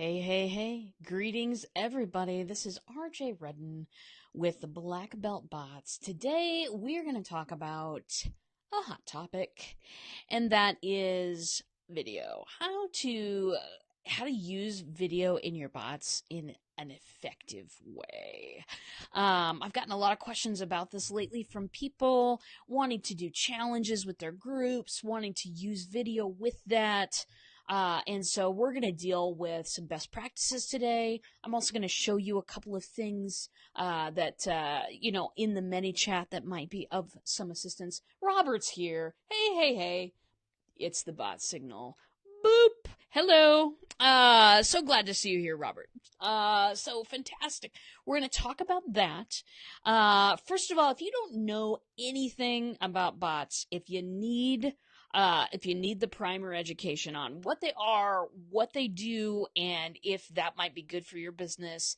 Hey, hey, hey. Greetings, everybody. This is RJ Redden with the Black Belt Bots. Today, we're going to talk about a hot topic, and that is video. How to use video in your bots in an effective way. I've gotten a lot of questions about this lately from people wanting to do challenges with their groups, wanting to use video with that. And so we're going to deal with some best practices today. I'm also going to show you a couple of things that in the many chat that might be of some assistance. Robert's here. Hey, hey, hey. It's the bot signal. Boop. Hello. So glad to see you here, Robert. So fantastic. We're going to talk about that. First of all, if you don't know anything about bots, if you need the primer education on what they are, what they do, and if that might be good for your business,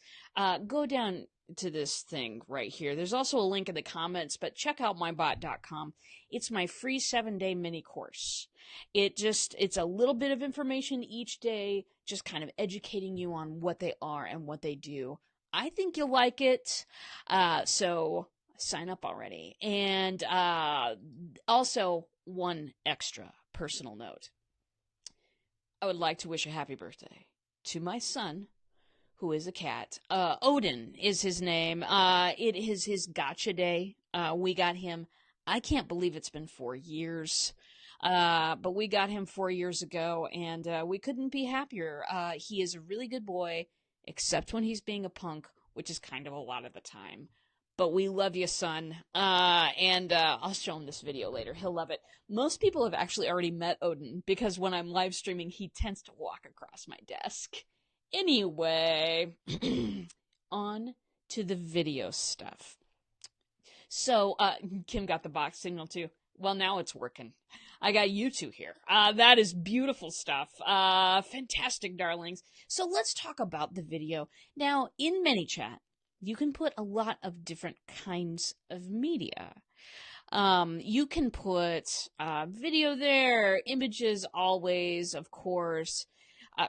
go down to this thing right here. There's also a link in the comments, but check out mybot.com. It's my free 7-day mini course. It's a little bit of information each day, just kind of educating you on what they are and what they do. I think you'll like it. So sign up already. And also, one extra personal note. I would like to wish a happy birthday to my son, who is a cat. Odin is his name. It is his gotcha day. We got him. I can't believe it's been 4 years. But we got him 4 years ago, and we couldn't be happier. He is a really good boy, except when he's being a punk, which is kind of a lot of the time. But we love you, son. And I'll show him this video later. He'll love it. Most people have actually already met Odin, because when I'm live streaming, he tends to walk across my desk. Anyway, on to the video stuff. So, Kim got the box signal too. Well, now it's working. I got you two here. That is beautiful stuff. Fantastic, darlings. So let's talk about the video. Now, in ManyChat, you can put a lot of different kinds of media. You can put video there, images always, of course,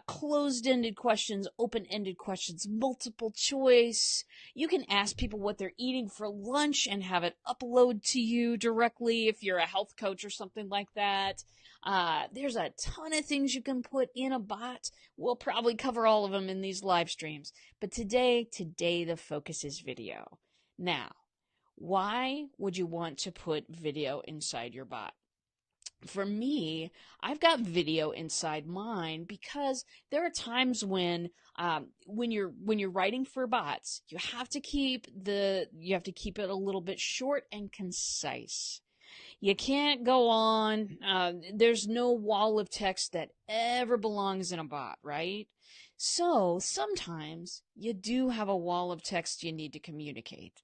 closed-ended questions, open-ended questions, multiple choice. You can ask people what they're eating for lunch and have it upload to you directly if you're a health coach or something like that. There's a ton of things you can put in a bot. We'll probably cover all of them in these live streams. But today the focus is video. Now, why would you want to put video inside your bot? For me, I've got video inside mine because there are times when you're writing for bots, you have to keep it a little bit short and concise. You can't go on. There's no wall of text that ever belongs in a bot, right? So sometimes you do have a wall of text you need to communicate,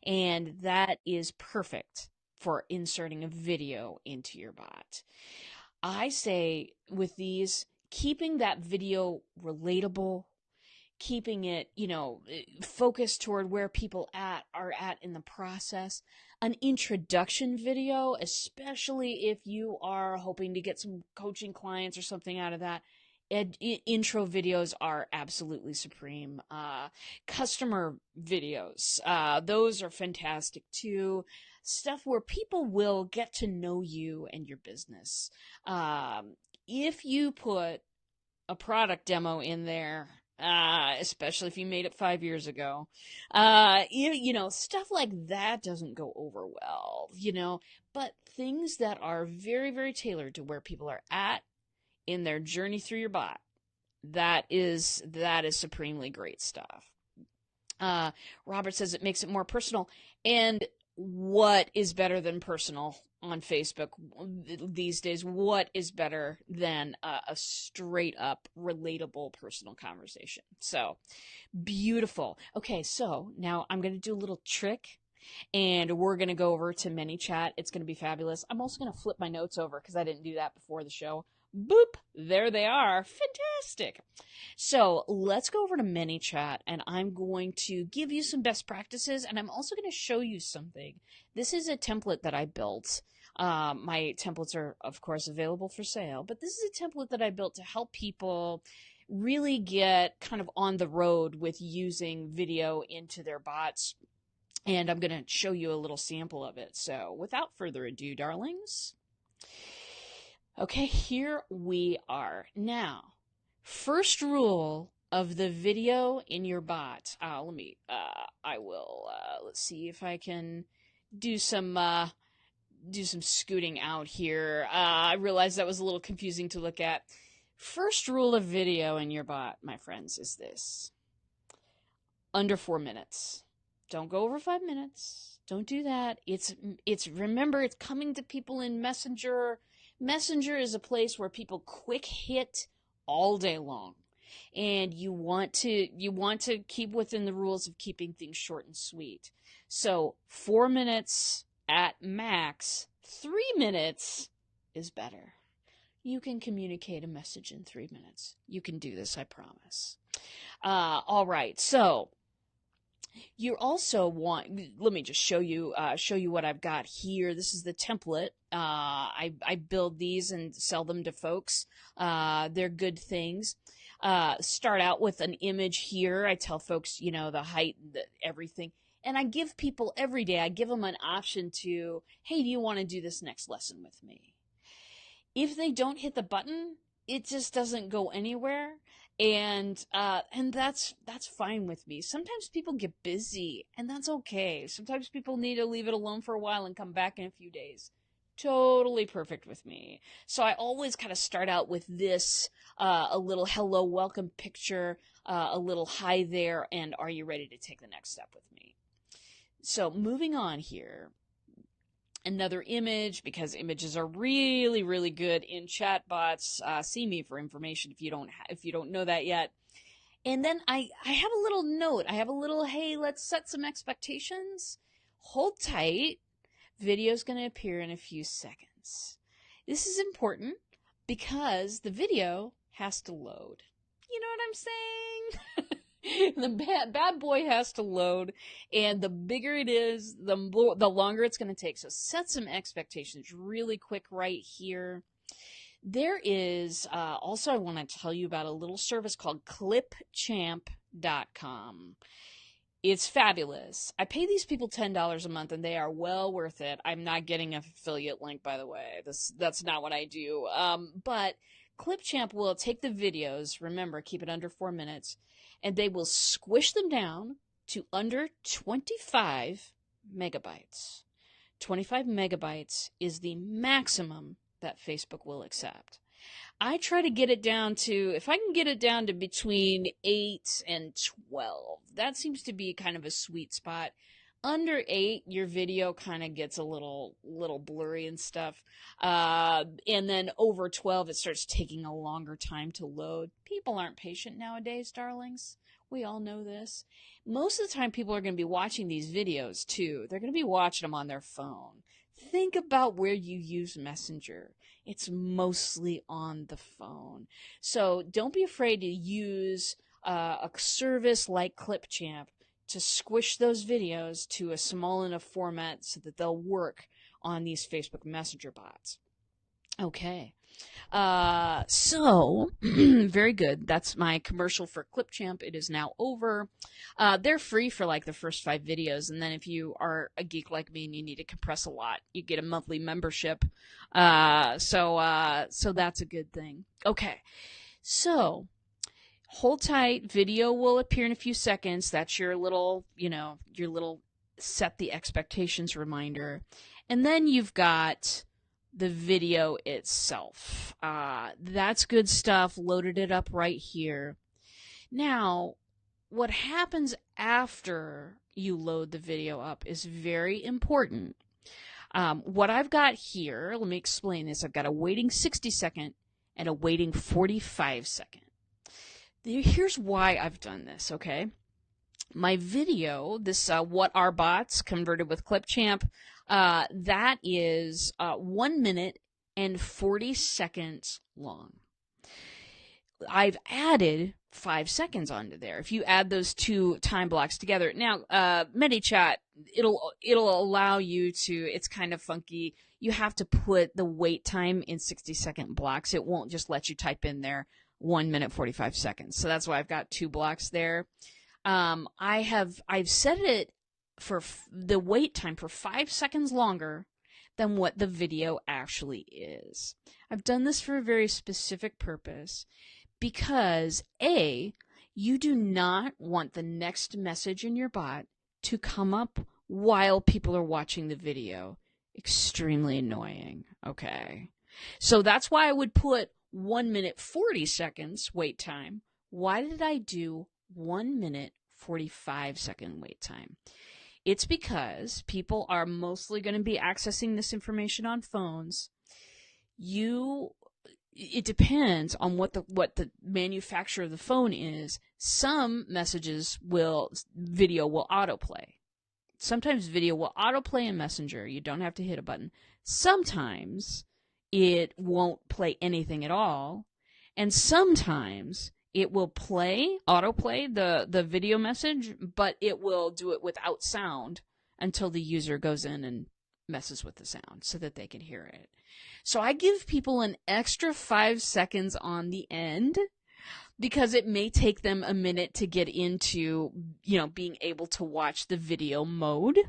and that is perfect for inserting a video into your bot. I say with these, keeping that video relatable, keeping it, focused toward where people are at in the process. An introduction video, especially if you are hoping to get some coaching clients or something out of that. Intro videos are absolutely supreme. Customer videos, those are fantastic too. Stuff where people will get to know you and your business. If you put a product demo in there, especially if you made it 5 years ago, stuff like that doesn't go over well, but things that are very, very tailored to where people are at in their journey through your bot, that is supremely great stuff. Robert says it makes it more personal. And what is better than personal on Facebook these days? What is better than a straight up relatable personal conversation? So beautiful. Okay, so now I'm going to do a little trick, and we're going to go over to ManyChat. It's going to be fabulous. I'm also going to flip my notes over because I didn't do that before the show. Boop, there they are. Fantastic. So let's go over to ManyChat, and I'm going to give you some best practices, and I'm also going to show you something. This is a template that I built. My templates are, of course, available for sale, but this is a template that I built to help people really get kind of on the road with using video into their bots. And I'm going to show you a little sample of it. So without further ado, darlings. Okay, here we are. Now, first rule of the video in your bot. Let's see if I can do some scooting out here. I realized that was a little confusing to look at. First rule of video in your bot, my friends, is this. Under 4 minutes. Don't go over 5 minutes. Don't do that. Remember, it's coming to people in Messenger. Messenger is a place where people quick hit all day long. And you want to keep within the rules of keeping things short and sweet. So 4 minutes at max, 3 minutes is better. You can communicate a message in 3 minutes. You can do this, I promise. All right, so you also want, let me just show you what I've got here. This is the template. I build these and sell them to folks. They're good things. Start out with an image here. I tell folks, the height, everything. And I give people every day, I give them an option to, hey, do you want to do this next lesson with me? If they don't hit the button, it just doesn't go anywhere. And that's fine with me. Sometimes people get busy, and that's okay. Sometimes people need to leave it alone for a while and come back in a few days. Totally perfect with me. So I always kind of start out with this, a little hello, welcome picture, a little hi there, and are you ready to take the next step with me? So moving on here. Another image, because images are really, really good in chatbots. See me for information if you don't know that yet. And then I have a little note. I have a little, hey, let's set some expectations. Hold tight. Video's going to appear in a few seconds. This is important because the video has to load. You know what I'm saying? The bad boy has to load, and the bigger it is, the longer it's going to take. So set some expectations really quick right here. There is also, I want to tell you about a little service called clipchamp.com. It's fabulous. I pay these people $10 a month, and they are well worth it. I'm not getting an affiliate link, by the way. That's not what I do. But Clipchamp will take the videos, remember, keep it under 4 minutes, and they will squish them down to under 25 megabytes. 25 megabytes is the maximum that Facebook will accept. I try to get it down to, if I can get it down to between 8 and 12, that seems to be kind of a sweet spot. Under 8, your video kind of gets a little blurry and stuff. And then over 12, it starts taking a longer time to load. People aren't patient nowadays, darlings. We all know this. Most of the time, people are going to be watching these videos, too. They're going to be watching them on their phone. Think about where you use Messenger. It's mostly on the phone. So don't be afraid to use a service like Clipchamp to squish those videos to a small enough format so that they'll work on these Facebook Messenger bots. Okay. So, very good. That's my commercial for Clipchamp. It is now over. They're free for like the first 5 videos, and then if you are a geek like me and you need to compress a lot, you get a monthly membership. So that's a good thing. Okay. So, hold tight. Video will appear in a few seconds. That's your little set the expectations reminder. And then you've got the video itself. That's good stuff. Loaded it up right here. Now, what happens after you load the video up is very important. What I've got here, let me explain this. I've got a waiting 60-second and a waiting 45-second. Here's why I've done this, okay? My video, this What Are Bots converted with Clipchamp, that is 1 minute and 40 seconds long. I've added 5 seconds onto there. If you add those 2 time blocks together. Now, ManyChat, it'll allow you to, it's kind of funky. You have to put the wait time in 60-second blocks. It won't just let you type in there 1 minute 45 seconds. So that's why I've got 2 blocks there. I've set it for the wait time for 5 seconds longer than what the video actually is. I've done this for a very specific purpose because A, you do not want the next message in your bot to come up while people are watching the video. Extremely annoying. Okay. So that's why I would put 1 minute 40 seconds wait time. Why did I do 1 minute 45 second wait time? It's because people are mostly going to be accessing this information on phones. It depends on what the manufacturer of the phone is. Some video will autoplay. Sometimes video will autoplay in Messenger. You don't have to hit a button. Sometimes it won't play anything at all. And sometimes it will autoplay the video message, but it will do it without sound until the user goes in and messes with the sound so that they can hear it. So I give people an extra 5 seconds on the end because it may take them a minute to get into, being able to watch the video mode.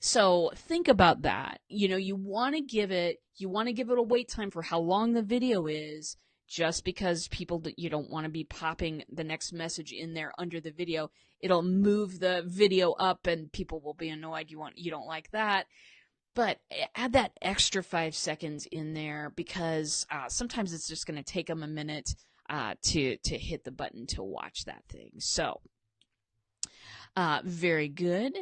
So think about that. You want to give it a wait time for how long the video is, just because you don't want to be popping the next message in there under the video. It'll move the video up and people will be annoyed. You don't like that. But add that extra 5 seconds in there because sometimes it's just going to take them a minute to hit the button to watch that thing. So, very good.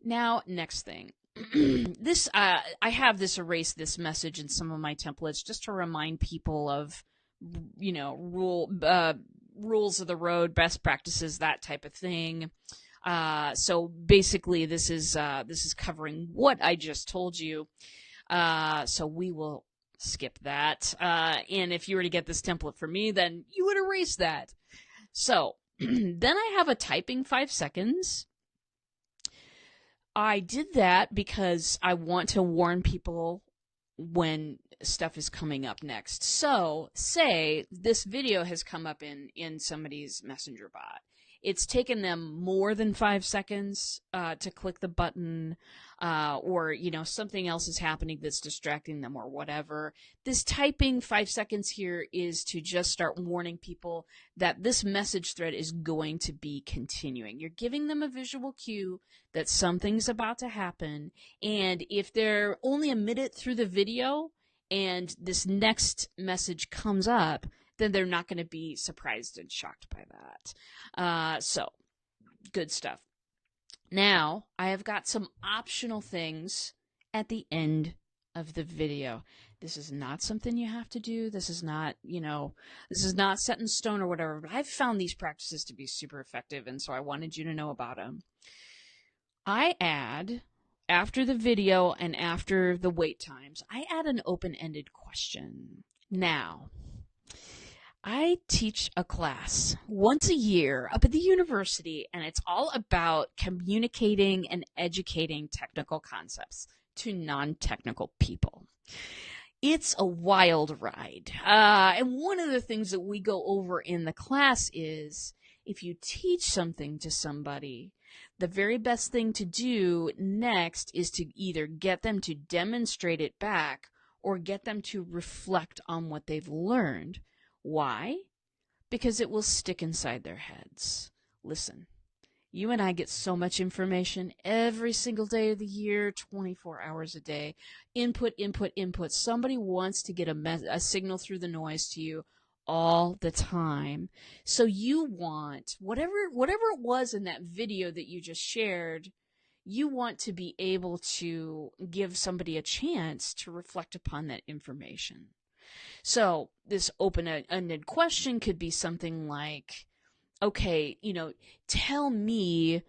Now, next thing. I have erase this message in some of my templates just to remind people of, rules of the road, best practices, that type of thing. So basically this is covering what I just told you. So we will skip that. And if you were to get this template from me, then you would erase that. So then I have a typing 5 seconds. I did that because I want to warn people when stuff is coming up next. So say this video has come up in somebody's Messenger bot. It's taken them more than 5 seconds to click the button, or something else is happening that's distracting them or whatever. This typing 5 seconds here is to just start warning people that this message thread is going to be continuing. You're giving them a visual cue that something's about to happen, and if they're only a minute through the video and this next message comes up, then they're not going to be surprised and shocked by that. So, good stuff. Now, I have got some optional things at the end of the video. This is not something you have to do. This is not, this is not set in stone or whatever, but I've found these practices to be super effective, and so I wanted you to know about them. I add, after the video and after the wait times, I add an open-ended question. Now, I teach a class once a year up at the university, and it's all about communicating and educating technical concepts to non-technical people. It's a wild ride. And one of the things that we go over in the class is if you teach something to somebody, the very best thing to do next is to either get them to demonstrate it back or get them to reflect on what they've learned. Why? Because it will stick inside their heads. Listen, you and I get so much information every single day of the year, 24 hours a day. Input, input, input. Somebody wants to get a signal through the noise to you all the time. So you want, whatever it was in that video that you just shared, you want to be able to give somebody a chance to reflect upon that information. So this open-ended question could be something like, okay, tell me,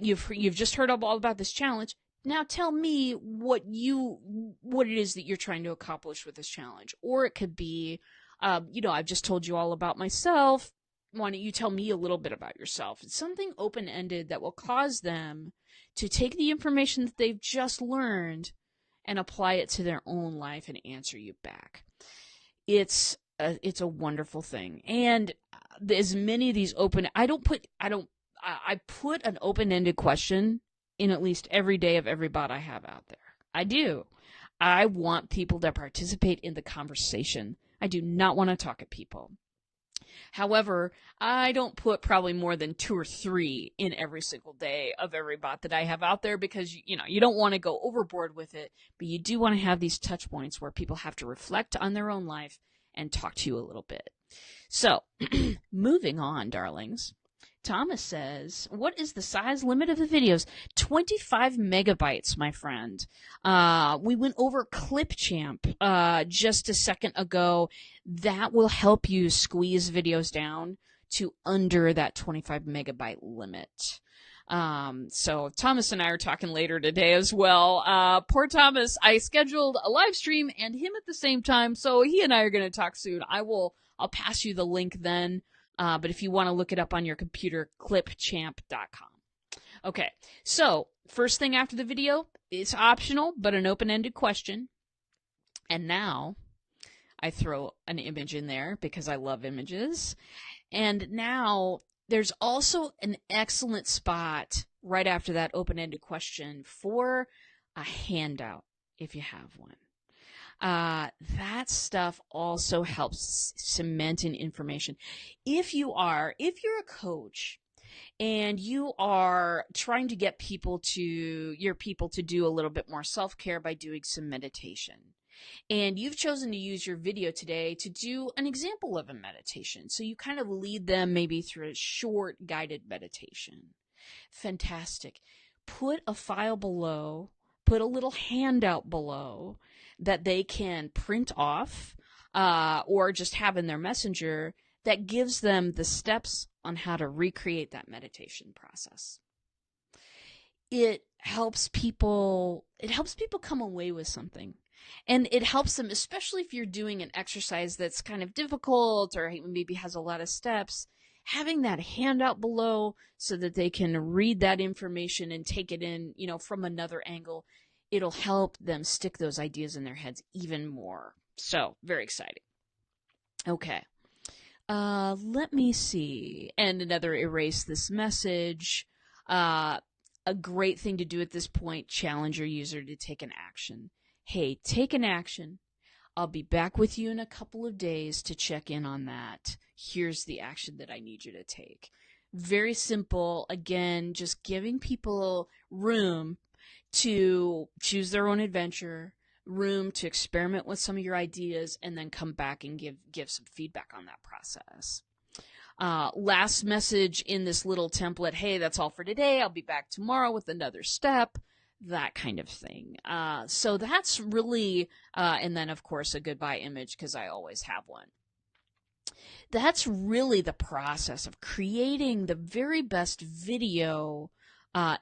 you've just heard all about this challenge. Now tell me what it is that you're trying to accomplish with this challenge. Or it could be, I've just told you all about myself. Why don't you tell me a little bit about yourself? It's something open-ended that will cause them to take the information that they've just learned and apply it to their own life and answer you back. It's it's a wonderful thing. And as many of these I put an open-ended question in at least every day of every bot I have out there. I do. I want people to participate in the conversation. I do not want to talk at people. However, I don't put probably more than 2 or 3 in every single day of every bot that I have out there, because you don't want to go overboard with it, but you do want to have these touch points where people have to reflect on their own life and talk to you a little bit. So, moving on, darlings. Thomas says, what is the size limit of the videos? 25 megabytes, my friend. We went over Clipchamp just a second ago. That will help you squeeze videos down to under that 25 megabyte limit. So Thomas and I are talking later today as well. Poor Thomas, I scheduled a live stream and him at the same time, so he and I are going to talk soon. I'll pass you the link then. But if you want to look it up on your computer, clipchamp.com. Okay, so first thing after the video, it's optional, but an open-ended question. And now I throw an image in there because I love images. And now there's also an excellent spot right after that open-ended question for a handout, if you have one. That stuff also helps cement in information. If you're a coach and you are trying to get your people to do a little bit more self-care by doing some meditation, and you've chosen to use your video today to do an example of a meditation, so you kind of lead them maybe through a short guided meditation. Fantastic. Put a file below, put a little handout below that they can print off or just have in their messenger that gives them the steps on how to recreate that meditation process. It helps people come away with something. And it helps them, especially if you're doing an exercise that's kind of difficult or maybe has a lot of steps, having that handout below so that they can read that information and take it in, from another angle. It'll help them stick those ideas in their heads even more. So, very exciting. Okay. Let me see. And another erase this message. A great thing to do at this point, challenge your user to take an action. Hey, take an action. I'll be back with you in a couple of days to check in on that. Here's the action that I need you to take. Very simple. Again, just giving people room to choose their own adventure, room to experiment with some of your ideas, and then come back and give some feedback on that process. Last message in this little template, hey, that's all for today. I'll be back tomorrow with another step, that kind of thing. So that's really, and then of course a goodbye image because I always have one. That's really the process of creating the very best video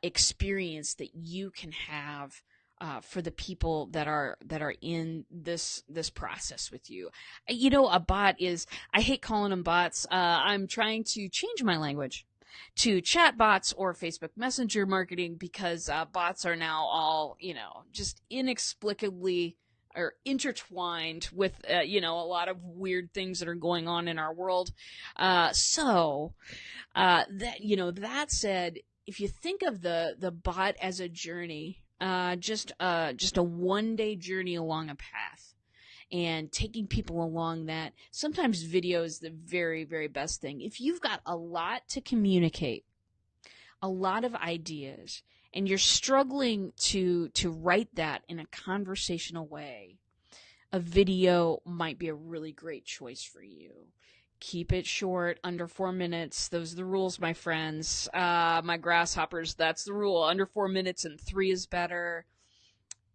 experience that you can have for the people that are in this process with you. A bot is, I hate calling them bots. I'm trying to change my language to chatbots or Facebook Messenger marketing because bots are now all, just inexplicably or intertwined with, a lot of weird things that are going on in our world. That said, if you think of the bot as a journey, just a one-day journey along a path, and taking people along that, sometimes video is the very, very best thing. If you've got a lot to communicate, a lot of ideas, and you're struggling to write that in a conversational way, a video might be a really great choice for you. Keep it short, under 4 minutes. Those are the rules, my friends. My grasshoppers, that's the rule. Under 4 minutes and 3 is better.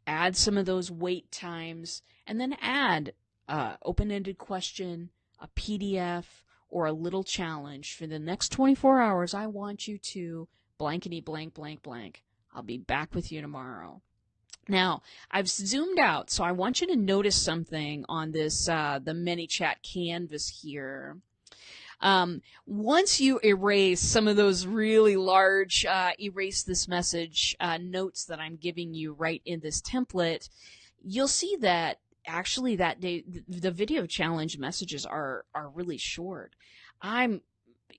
Add some of those wait times, and then add open-ended question, a PDF, or a little challenge. For the next 24 hours, I want you to blankety blank, blank, blank. I'll be back with you tomorrow. Now, I've zoomed out, so I want you to notice something on this, the ManyChat canvas here. Once you erase some of those really large, erase this message notes that I'm giving you right in this template, you'll see that actually that day, the video challenge messages are really short. I'm,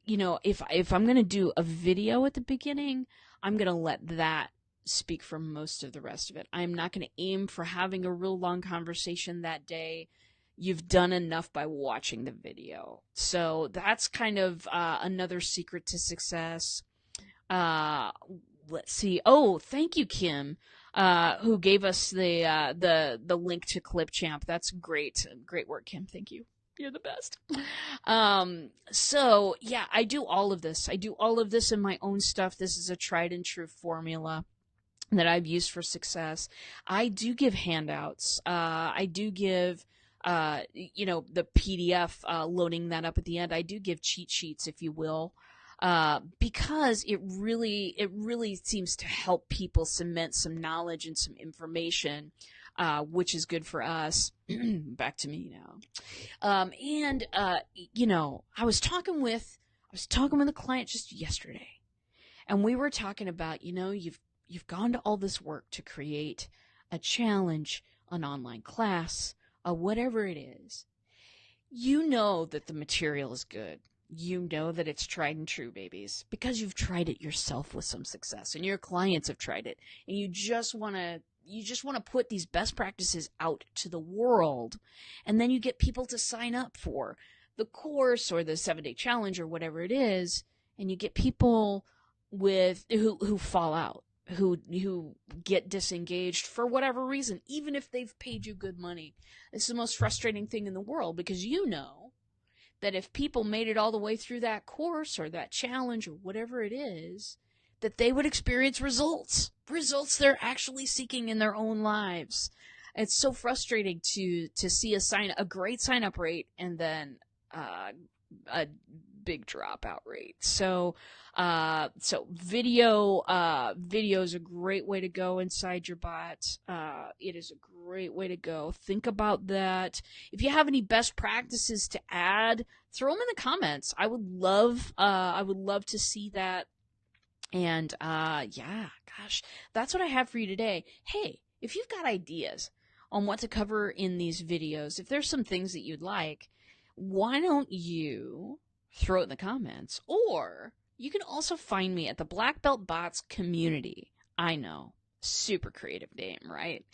if I'm going to do a video at the beginning, I'm going to let that speak for most of the rest of it. I'm not going to aim for having a real long conversation that day. You've done enough by watching the video. So that's kind of another secret to success. Uh, let's see. Oh, thank you, Kim, who gave us the link to Clipchamp. That's great. Great work, Kim. Thank you. You're the best. So yeah, I do all of this. I do all of this in my own stuff. This is a tried and true formula that I've used for success. I do give handouts. I do give, the PDF, loading that up at the end. I do give cheat sheets, if you will, because it really seems to help people cement some knowledge and some information, which is good for us. Back to me now. I was talking with a client just yesterday, and we were talking about, you've gone to all this work to create a challenge, an online class, whatever it is. You know that the material is good. You know that it's tried and true, babies, because you've tried it yourself with some success, and your clients have tried it, and you just want to put these best practices out to the world, and then you get people to sign up for the course or the 7-day challenge or whatever it is, and you get people who fall out, who get disengaged for whatever reason, even if they've paid you good money. It's the most frustrating thing in the world, because you know that if people made it all the way through that course or that challenge or whatever it is, that they would experience results they're actually seeking in their own lives. It's so frustrating to see a great sign up rate and then a big dropout rate. So video is a great way to go inside your bot. It is a great way to go. Think about that. If you have any best practices to add, throw them in the comments. I would love to see that. And yeah, gosh, that's what I have for you today. Hey, if you've got ideas on what to cover in these videos, if there's some things that you'd like, why don't you throw it in the comments? Or you can also find me at the Black Belt Bots community. I know, super creative name, right?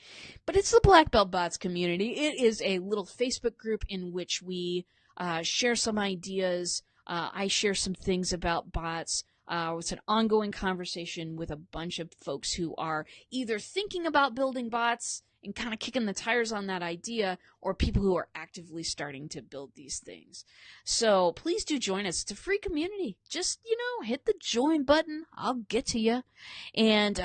But it's the Black Belt Bots community. It is a little Facebook group in which we share some ideas. I share some things about bots. It's an ongoing conversation with a bunch of folks who are either thinking about building bots and kind of kicking the tires on that idea, or people who are actively starting to build these things. So please do join us. It's a free community. Just, hit the join button. I'll get to you. And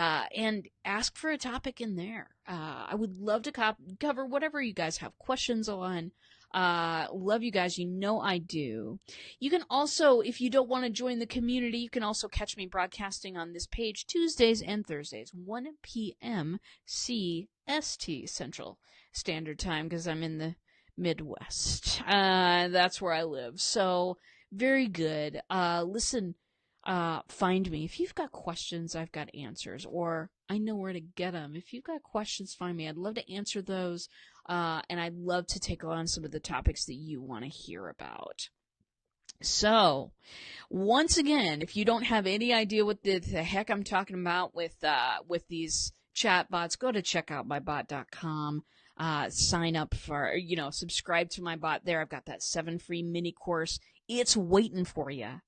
ask for a topic in there. I would love to cover whatever you guys have questions on. Love you guys. I do. You can also, if you don't want to join the community, you can also catch me broadcasting on this page Tuesdays and Thursdays, 1 p.m. CST, Central Standard Time, because I'm in the Midwest. That's where I live. So, very good. Listen, find me. If you've got questions, I've got answers, or I know where to get them. If you've got questions, find me. I'd love to answer those. And I'd love to take on some of the topics that you want to hear about. So, once again, if you don't have any idea what the heck I'm talking about with these chatbots, go to checkoutmybot.com. Sign up for, subscribe to my bot there. I've got that 7 free mini course. It's waiting for you.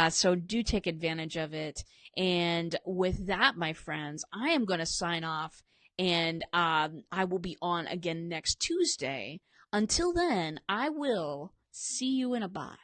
So do take advantage of it. And with that, my friends, I am going to sign off. And I will be on again next Tuesday. Until then, I will see you in a bot.